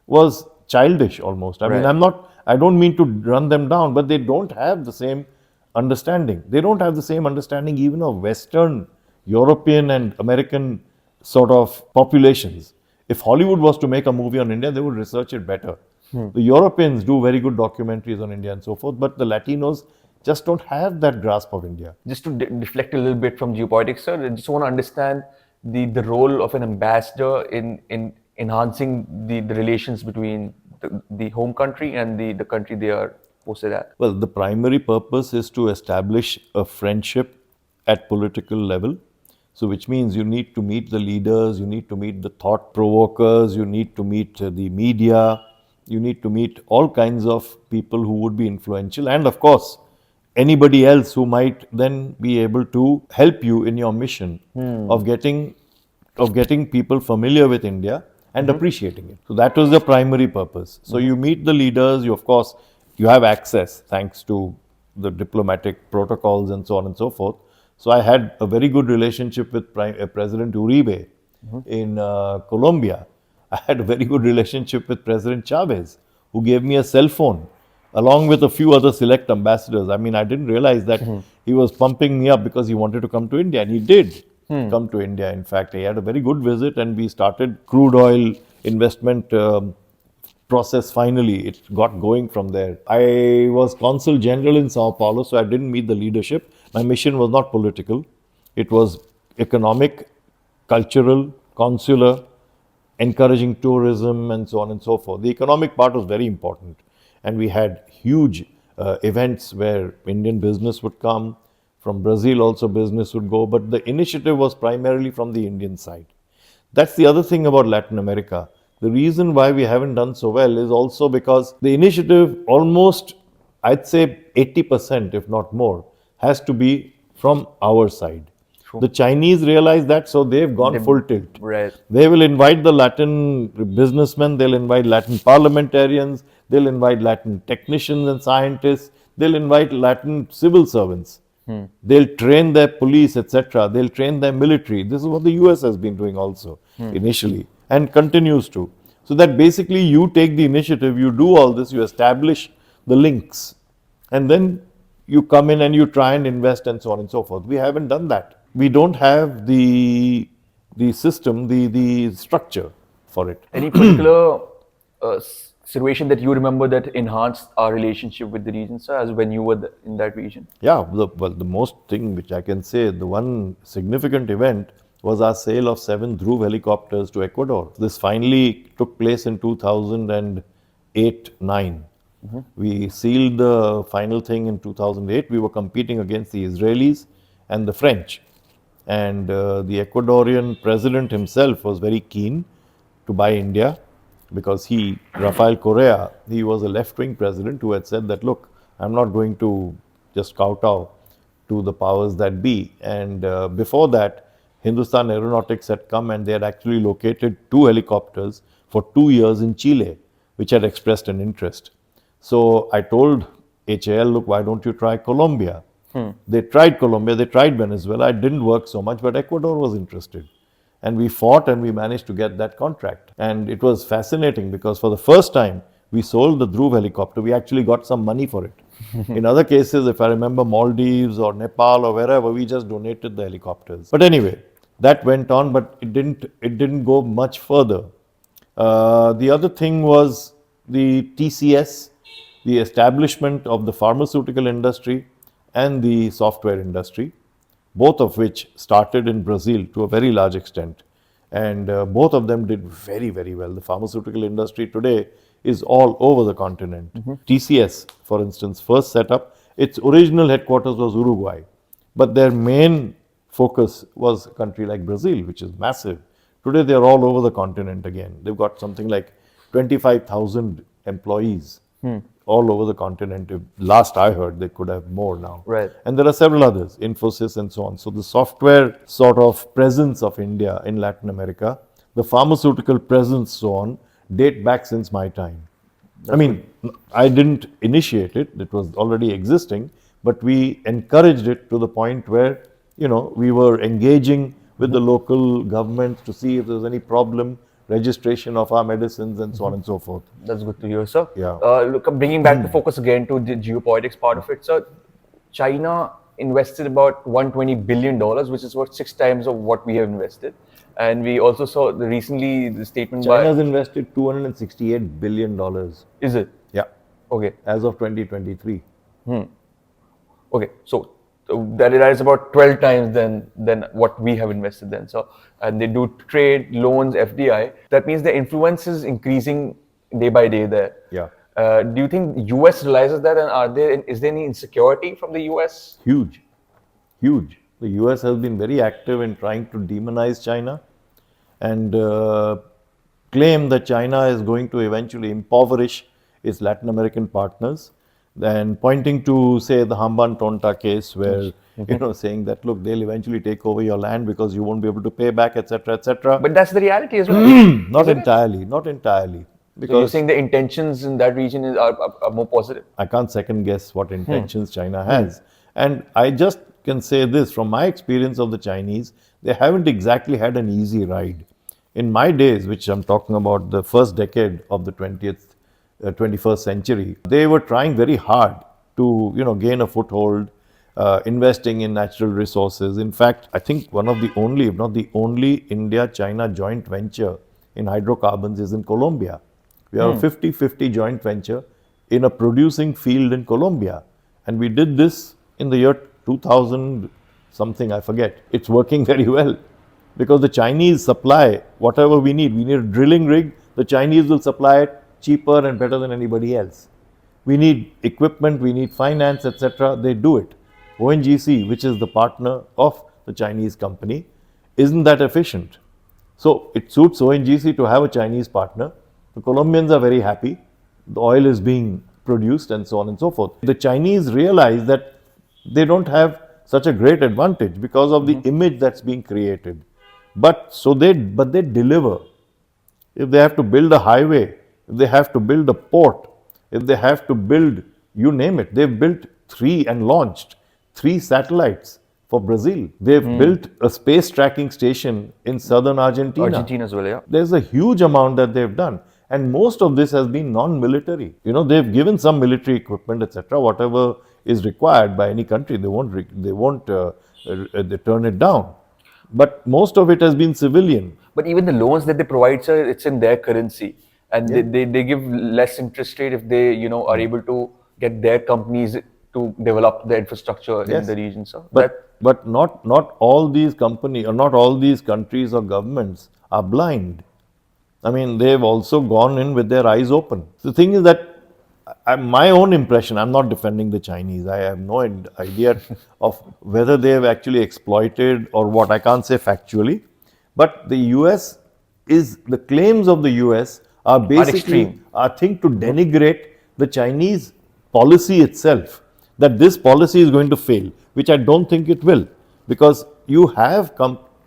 was childish almost. I mean, Right. I don't mean to run them down, but they don't have the same understanding. They don't have the same understanding even of Western, European and American sort of populations. If Hollywood was to make a movie on India, they would research it better. The Europeans do very good documentaries on India and so forth, but the Latinos just don't have that grasp of India. Just to deflect a little bit from geopolitics, sir, I just want to understand the role of an ambassador in enhancing the relations between the home country and the country they are posted at. Well, the primary purpose is to establish a friendship at political level. So, which means you need to meet the leaders, you need to meet the thought provokers, you need to meet the media, you need to meet all kinds of people who would be influential, and of course, anybody else who might then be able to help you in your mission of getting people familiar with India and appreciating it. So that was the primary purpose. So you meet the leaders, you of course you have access thanks to the diplomatic protocols and so on and so forth. So I had a very good relationship with President Uribe in Colombia. I had a very good relationship with President Chavez, who gave me a cell phone, along with a few other select ambassadors. I mean, I didn't realize that he was pumping me up because he wanted to come to India, and he did come to India. In fact, he had a very good visit, and we started crude oil investment process. Finally, it got going from there. I was consul general in Sao Paulo, so I didn't meet the leadership. My mission was not political. It was economic, cultural, consular, encouraging tourism, and so on and so forth. The economic part was very important. And we had huge events where Indian business would come. From Brazil also business would go. But the initiative was primarily from the Indian side. That's the other thing about Latin America. The reason why we haven't done so well is also because the initiative almost, I'd say 80%, if not more, has to be from our side. The Chinese realize that, so they've gone full tilt. Right. They will invite the Latin businessmen, they'll invite Latin parliamentarians, they'll invite Latin technicians and scientists, they'll invite Latin civil servants. They'll train their police, etc. They'll train their military. This is what the US has been doing also initially and continues to. So that basically you take the initiative, you do all this, you establish the links, and then you come in and you try and invest and so on and so forth. We haven't done that. We don't have the system, the structure for it. Any particular situation that you remember that enhanced our relationship with the region, sir, as when you were in that region? Yeah, the most thing which I can say, the one significant event was our sale of 7 Dhruv helicopters to Ecuador. This finally took place in 2008-9. We sealed the final thing in 2008. We were competing against the Israelis and the French. And the Ecuadorian president himself was very keen to buy India because Rafael Correa, he was a left-wing president who had said that, look, I'm not going to just kowtow to the powers that be. And before that, Hindustan Aeronautics had come and they had actually located 2 helicopters for 2 years in Chile, which had expressed an interest. So I told HAL, look, why don't you try Colombia? They tried Colombia, they tried Venezuela. It didn't work so much, but Ecuador was interested. And we fought and we managed to get that contract. And it was fascinating because for the first time, we sold the Dhruv helicopter. We actually got some money for it. In other cases, if I remember Maldives or Nepal or wherever, we just donated the helicopters. But anyway, that went on, but it didn't go much further. The other thing was the TCS, the establishment of the pharmaceutical industry and the software industry, both of which started in Brazil to a very large extent. And both of them did very, very well. The pharmaceutical industry today is all over the continent. TCS, for instance, first set up, its original headquarters was Uruguay, but their main focus was a country like Brazil, which is massive. Today they are all over the continent again. They've got something like 25,000 employees all over the continent. Last I heard, they could have more now. Right. And there are several others, Infosys and so on. So the software sort of presence of India in Latin America, the pharmaceutical presence, so on, date back since my time. I mean, I didn't initiate it, it was already existing, but we encouraged it to the point where, we were engaging with the local governments to see if there's any problem, registration of our medicines and so on and so forth. That's good to hear, sir. Yeah. Look, bringing back the focus again to the geopolitics part of it, sir. China invested about $120 billion, which is about 6 times of what we have invested. And we also saw recently the statement China's invested $268 billion. Is it? Yeah. Okay. As of 2023. Okay. So that is about 12 times than what we have invested then. So, and they do trade, loans, FDI. That means the influence is increasing day by day there. Yeah. Do you think the US realizes that, and is there any insecurity from the US? Huge. The US has been very active in trying to demonize China and claim that China is going to eventually impoverish its Latin American partners. And pointing to, say, the Hamban Tonta case where, saying that, look, they'll eventually take over your land because you won't be able to pay back, etc., etc. But that's the reality as well. Not entirely. Because so you're saying the intentions in that region are more positive? I can't second guess what intentions China has. And I just can say this, from my experience of the Chinese, they haven't exactly had an easy ride. In my days, which I'm talking about the first decade of the 21st century, they were trying very hard to gain a foothold, investing in natural resources. In fact, I think one of the only, if not the only, India-China joint venture in hydrocarbons is in Colombia. We have a 50-50 joint venture in a producing field in Colombia. And we did this in the year 2000 something, I forget. It's working very well because the Chinese supply whatever we need. We need a drilling rig, the Chinese will supply it cheaper and better than anybody else. We need equipment, we need finance, etc. They do it. ONGC, which is the partner of the Chinese company, isn't that efficient. So it suits ONGC to have a Chinese partner. The Colombians are very happy. The oil is being produced and so on and so forth. The Chinese realize that they don't have such a great advantage because of the image that's being created. But they deliver. If they have to build a highway, if they have to build a port, if they have to build, you name it, they've built 3 and launched 3 satellites for Brazil. They've built a space tracking station in southern Argentina. Argentina as well, yeah. There's a huge amount that they've done. And most of this has been non-military. They've given some military equipment, etc., whatever is required by any country, they won't they turn it down. But most of it has been civilian. But even the loans that they provide, sir, it's in their currency, and they give less interest rate if they are able to get their companies to develop the infrastructure in the region, sir. But not all these companies or not all these countries or governments are blind. I mean, they've also gone in with their eyes open. The thing is that my own impression, I'm not defending the Chinese. I have no idea of whether they have actually exploited or what. I can't say factually. But the US the claims of the US are basically a thing to denigrate the Chinese policy itself. That this policy is going to fail, which I don't think it will. Because you have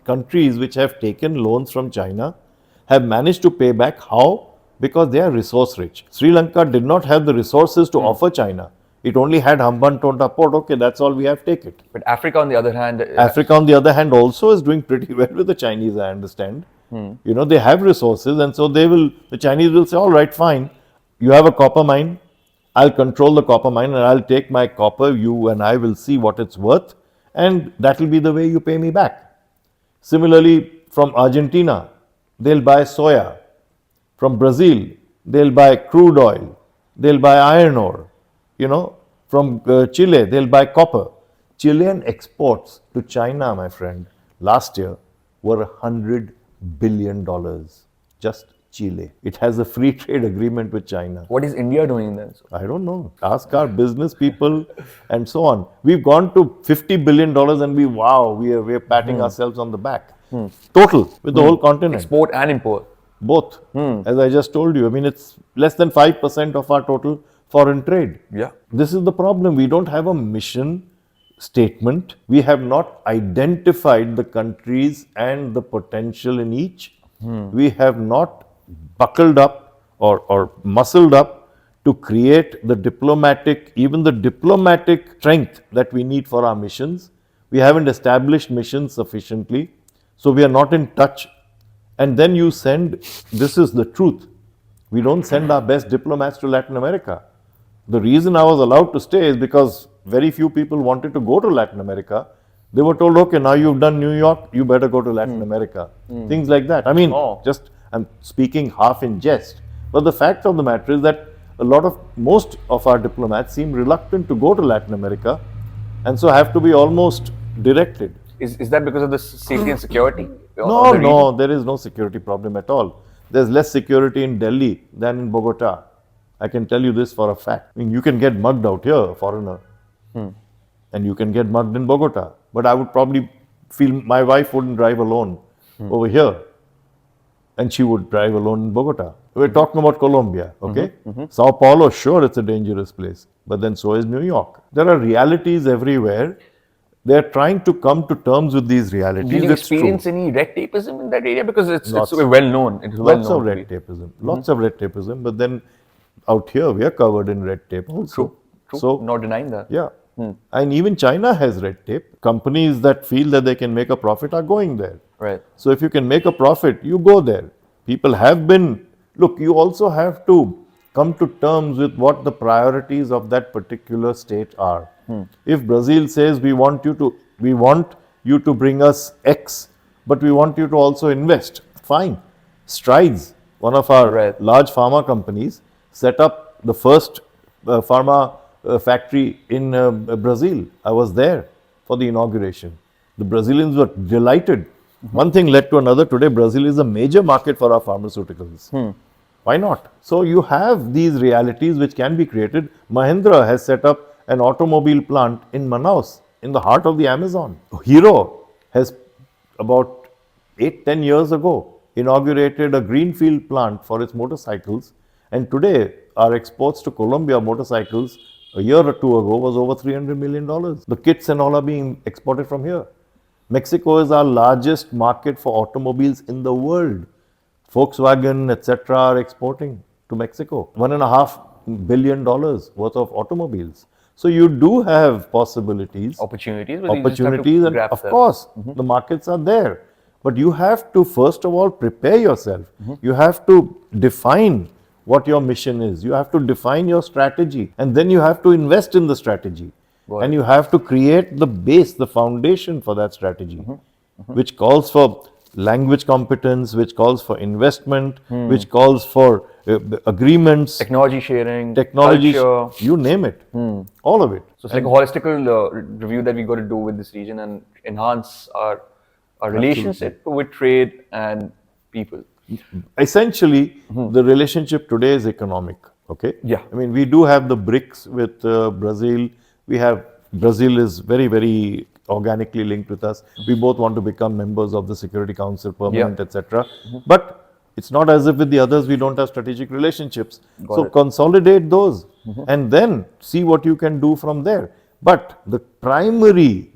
countries which have taken loans from China, have managed to pay back. How? Because they are resource rich. Sri Lanka did not have the resources to offer China. It only had Hambantota port. Okay, that's all we have, take it. But Africa, on the other hand, also is doing pretty well with the Chinese, I understand. They have resources, and so the Chinese will say, all right, fine, you have a copper mine, I'll control the copper mine and I'll take my copper, you and I will see what it's worth, and that will be the way you pay me back. Similarly, from Argentina, they'll buy soya. From Brazil, they'll buy crude oil, they'll buy iron ore. From Chile, they'll buy copper. Chilean exports to China, my friend, last year were $100 billion. Just Chile. It has a free trade agreement with China. What is India doing then? I don't know. Ask our business people and so on. We've gone to $50 billion and we're patting ourselves on the back. Total, with the whole continent. Export and import. Both. As I just told you, I mean, it's less than 5% of our total foreign trade. Yeah. This is the problem. We don't have a mission statement. We have not identified the countries and the potential in each. We have not buckled up or muscled up to create the diplomatic strength that we need for our missions. We haven't established missions sufficiently. So we are not in touch. And then you this is the truth, we don't send our best diplomats to Latin America. The reason I was allowed to stay is because very few people wanted to go to Latin America. They were told, okay, now you've done New York, you better go to Latin America. Things like that. I mean, I'm speaking half in jest. But the fact of the matter is that most of our diplomats seem reluctant to go to Latin America and so have to be almost directed. Is that because of the safety and security? No, there is no security problem at all. There's less security in Delhi than in Bogota. I can tell you this for a fact. I mean, you can get mugged out here, a foreigner, and you can get mugged in Bogota. But I would probably feel my wife wouldn't drive alone over here, and she would drive alone in Bogota. We're talking about Colombia, okay? Sao Paulo, sure, it's a dangerous place, but then so is New York. There are realities everywhere. They're trying to come to terms with these realities. Did you experience any red tapeism in that area? Because it's well known. Lots of red tapeism. But then out here, we are covered in red tape also. True. So, not denying that. Yeah. And even China has red tape. Companies that feel that they can make a profit are going there. Right. So if you can make a profit, you go there. People have been, look, you also have to come to terms with what the priorities of that particular state are. If Brazil says we want you to bring us X, but we want you to also invest, fine. Strides, one of our large pharma companies, set up the first pharma factory in Brazil. I was there for the inauguration. The Brazilians were delighted. One thing led to another. Today, Brazil is a major market for our pharmaceuticals. Why not? So you have these realities which can be created. Mahindra has set up an automobile plant in Manaus, in the heart of the Amazon. Hero has about 8-10 years ago inaugurated a greenfield plant for its motorcycles, and today our exports to Colombia motorcycles a year or two ago was over $300 million. The kits and all are being exported from here. Mexico is our largest market for automobiles in the world. Volkswagen, etc. are exporting to Mexico. $1.5 billion worth of automobiles. So you do have possibilities, opportunities, and of course, the markets are there. But you have to first of all prepare yourself. You have to define what your mission is. You have to define your strategy, and then you have to invest in the strategy. Got and it. you have to create the base, the foundation for that strategy, which calls for language competence, which calls for investment, which calls for agreements, Technology sharing, technology, culture. you name it, all of it. So it's like a holistical review that we got to do with this region and enhance our relationship with trade and people. Essentially, the relationship today is economic. Okay. Yeah. I mean, we do have the BRICS with Brazil. We have Brazil is very, very organically linked with us. We both want to become members of the Security Council, permanent, Yeah. etc. But it's not as if with the others we don't have strategic relationships. So it. consolidate those and then see what you can do from there. But the primary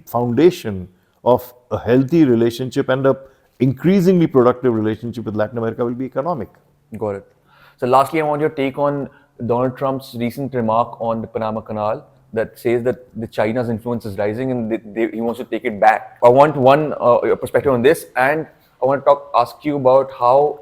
foundation of a healthy relationship and a increasingly productive relationship with Latin America will be economic. Got it. So lastly, I want your take on Donald Trump's recent remark on the Panama Canal that says that the China's influence is rising and he wants to take it back. I want one your perspective on this, and I want to ask you about how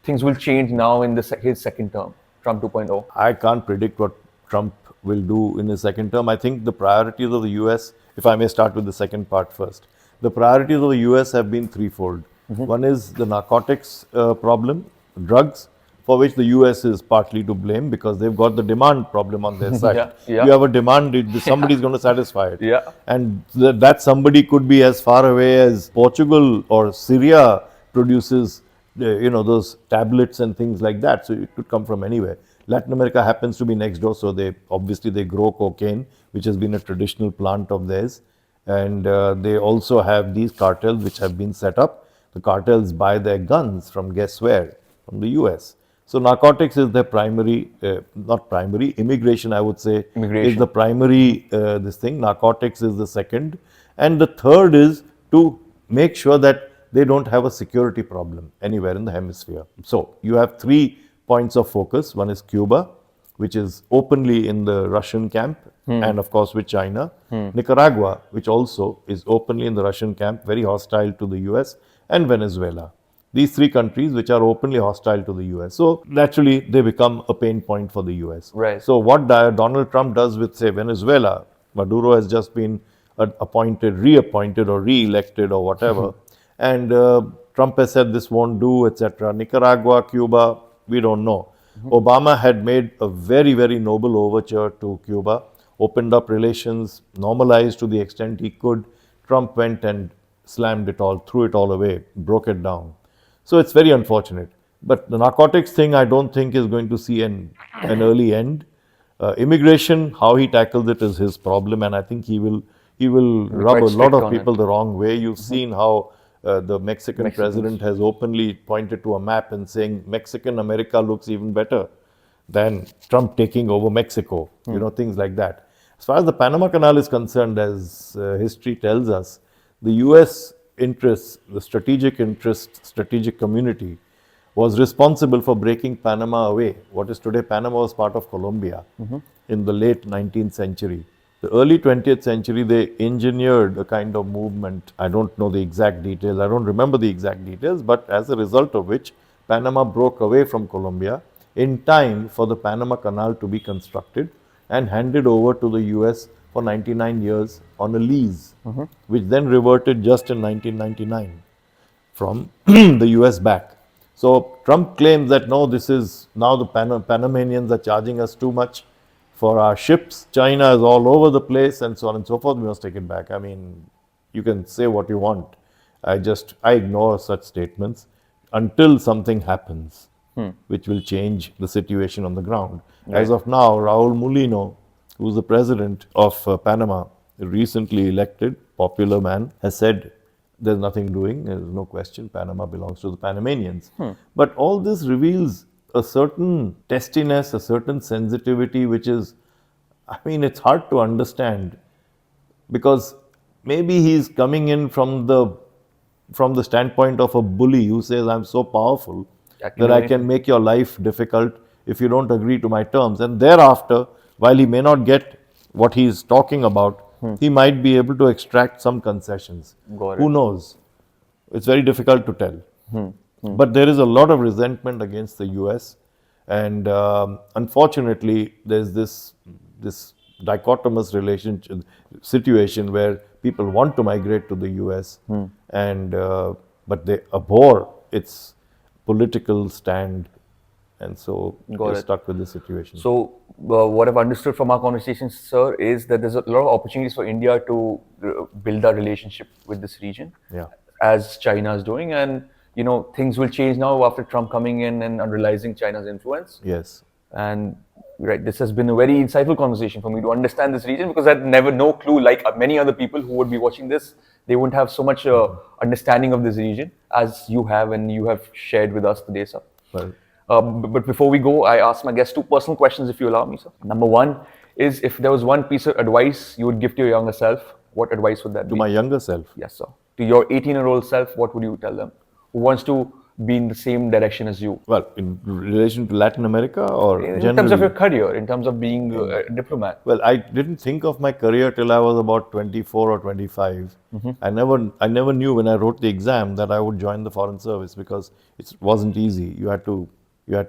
things will change now in his second term, Trump 2.0. I can't predict what Trump will do in his second term. I think the priorities of the US, if I may start with the second part first, the priorities of the US have been threefold. One is the narcotics problem, drugs, for which the US is partly to blame because they've got the demand problem on their side. Yeah. You have a demand, somebody's going to satisfy it. Yeah. And that somebody could be as far away as Portugal or Syria produces those tablets and things like that. So it could come from anywhere. Latin America happens to be next door, so they grow cocaine, which has been a traditional plant of theirs. And they also have these cartels which have been set up. The cartels buy their guns from guess where? From the US. So narcotics is their primary, not primary, immigration I would say is the primary this thing. Narcotics is the second. And the third is to make sure that they don't have a security problem anywhere in the hemisphere. So you have 3 points of focus. One is Cuba, which is openly in the Russian camp, and of course with China. Nicaragua, which also is openly in the Russian camp, very hostile to the US, and Venezuela. These 3 countries which are openly hostile to the US. So naturally they become a pain point for the US. Right. So what Donald Trump does with, say, Venezuela, Maduro has just been reappointed or re-elected or whatever. And Trump has said this won't do, etc. Nicaragua, Cuba, we don't know. Obama had made a very, very noble overture to Cuba, opened up relations, normalized to the extent he could. Trump went and slammed it all, threw it all away, broke it down. So it's very unfortunate. But the narcotics thing, I don't think is going to see an early end. Immigration, how he tackles it is his problem, and I think he will rub a lot of people the wrong way. You've seen how the Mexican president has openly pointed to a map and saying Mexican America looks even better than Trump taking over Mexico, things like that. As far as the Panama Canal is concerned, as history tells us, the US interests, the strategic community was responsible for breaking Panama away. What is today Panama was part of Colombia in the late 19th century. The early 20th century, they engineered a kind of movement. I don't know the exact details, I don't remember the exact details, but as a result of which, Panama broke away from Colombia in time for the Panama Canal to be constructed and handed over to the US for 99 years on a lease, which then reverted just in 1999 from the US back. So Trump claims that no, this is now the Panamanians are charging us too much for our ships. China is all over the place and so on and so forth. We must take it back. I mean, you can say what you want. I ignore such statements until something happens which will change the situation on the ground. Right. As of now, Raul Mulino, who's the president of Panama, recently elected, popular man, has said there's nothing doing, there's no question, Panama belongs to the Panamanians. But all this reveals a certain testiness, a certain sensitivity, which is, I mean, it's hard to understand because maybe he's coming in from the standpoint of a bully who says, I'm so powerful that I can make your life difficult if you don't agree to my terms. And thereafter, while he may not get what he's talking about, he might be able to extract some concessions. Who knows? It's very difficult to tell. But there is a lot of resentment against the US, and unfortunately, there's this dichotomous relationship situation where people want to migrate to the US, and but they abhor its political stand, and so Got they're it. stuck with the situation. So, what I've understood from our conversation, sir, is that there's a lot of opportunities for India to build our relationship with this region, Yeah. as China is doing, and things will change now after Trump coming in and realizing China's influence. Yes. And right, this has been a very insightful conversation for me to understand this region, because I had never no clue, like many other people who would be watching this, they wouldn't have so much understanding of this region as you have, and you have shared with us today, sir. Well, But before we go, I ask my guests two personal questions, if you allow me, sir. Number one is, if there was one piece of advice you would give to your younger self, what advice would that to be? my younger self. Yes, sir. To your 18-year-old self, what would you tell them? Who wants to be in the same direction as you? Well, in relation to Latin America or In generally? terms of your career, in terms of being a diplomat. Well, I didn't think of my career till I was about 24 or 25. I never knew when I wrote the exam that I would join the Foreign Service, because it wasn't easy. You had to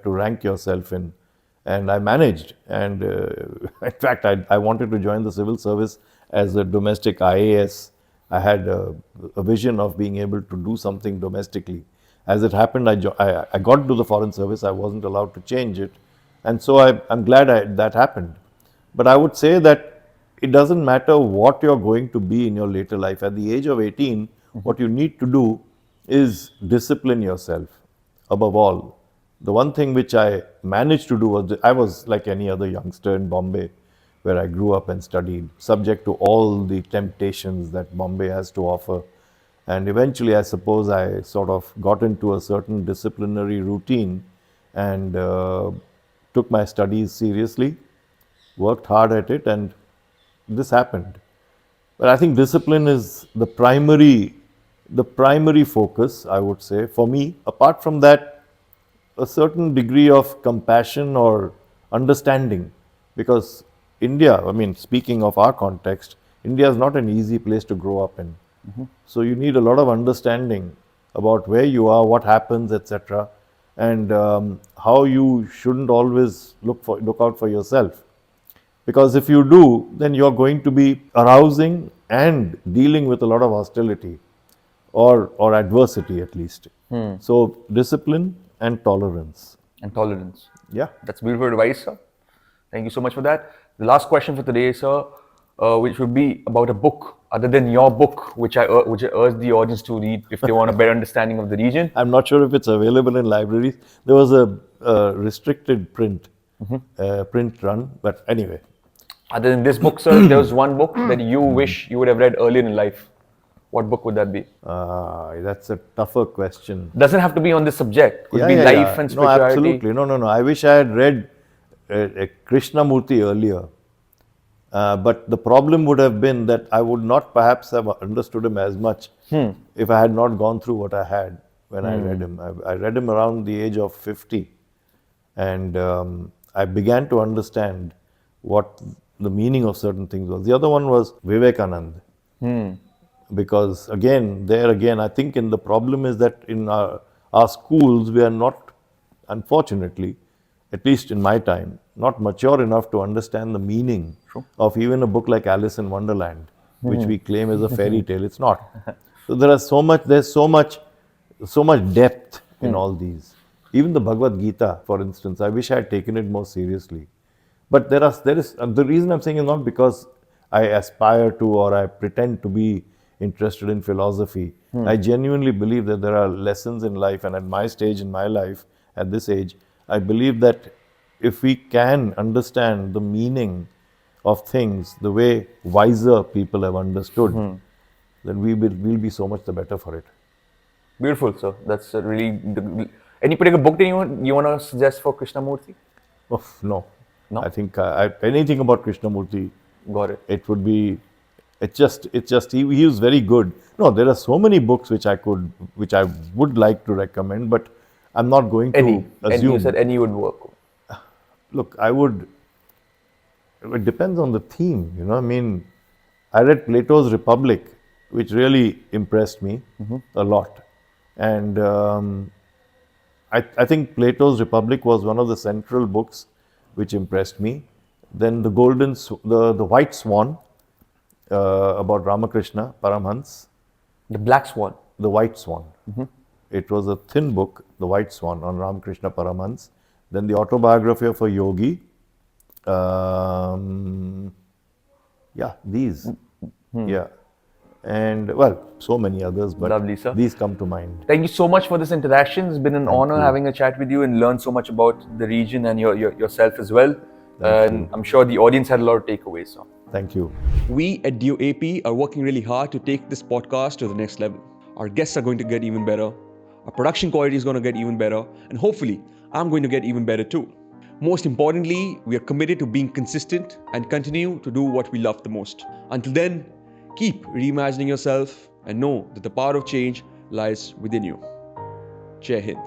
rank yourself in, and I managed. And in fact, I wanted to join the civil service as a domestic IAS. I had a vision of being able to do something domestically. As it happened, I got into the Foreign Service. I wasn't allowed to change it, and so I'm glad that happened. But I would say that it doesn't matter what you're going to be in your later life. At the age of 18, what you need to do is discipline yourself above all. The one thing which I managed to do was, I was like any other youngster in Bombay, where I grew up and studied, subject to all the temptations that Bombay has to offer. And eventually, I suppose I sort of got into a certain disciplinary routine, and took my studies seriously, worked hard at it, and this happened. But I think discipline is the primary focus, I would say, for me. Apart from that, a certain degree of compassion or understanding, because India, I mean, speaking of our context, India is not an easy place to grow up in. So you need a lot of understanding about where you are, what happens, etc., and how you shouldn't always look out for yourself. Because if you do, then you're going to be arousing and dealing with a lot of hostility or adversity, at least. So discipline and tolerance. And tolerance. Yeah. That's beautiful advice, sir. Thank you so much for that. The last question for today, sir, which would be about a book other than your book, which I urge the audience to read if they want a better understanding of the region. I'm not sure if it's available in libraries. There was a restricted print run, but anyway. Other than this book, sir, if there was one book that you wish you would have read earlier in life, what book would that be? That's a tougher question. Doesn't have to be on this subject. Could be life and spirituality. No, absolutely. No. I wish I had read Krishnamurti earlier. But the problem would have been that I would not perhaps have understood him as much if I had not gone through what I had when I read him. I read him around the age of 50, and I began to understand what the meaning of certain things was. The other one was Vivekananda. Because again, I think the problem is that in our schools, we are not, unfortunately, at least in my time, not mature enough to understand the meaning of even a book like Alice in Wonderland, which we claim is a fairy tale. It's not. So there's so much depth in all these. Even the Bhagavad Gita, for instance, I wish I had taken it more seriously. But there is the reason I'm saying is not because I aspire to or I pretend to be interested in philosophy. I genuinely believe that there are lessons in life, and at my stage in my life, at this age, I believe that if we can understand the meaning of things the way wiser people have understood, then we'll be so much the better for it. Beautiful, sir. That's a really. Any particular book that you want to suggest for Krishnamurti? Oh, no. No? I think anything about Krishnamurti, Got it. it would be. It's just he was very good. No, there are so many books which I would like to recommend, but I'm not going to Any. And assume. you said any would work. Look, it depends on the theme, I mean, I read Plato's Republic, which really impressed me a lot. And I think Plato's Republic was one of the central books which impressed me. Then the White Swan, about Ramakrishna Paramhans, The Black Swan. the White Swan. It was a thin book, The White Swan, on Ramakrishna Paramhans. Then the autobiography of a yogi. Yeah, these. Yeah. And well, so many others, but Lovely, sir. these come to mind. Thank you so much for this interaction. It's been an honor you. having a chat with you and learn so much about the region and yourself as well. Thank And you. I'm sure the audience had a lot of takeaways. So. Thank you. We at DOAP are working really hard to take this podcast to the next level. Our guests are going to get even better. Our production quality is going to get even better. And hopefully, I'm going to get even better too. Most importantly, we are committed to being consistent and continue to do what we love the most. Until then, keep reimagining yourself and know that the power of change lies within you. Jai Hind.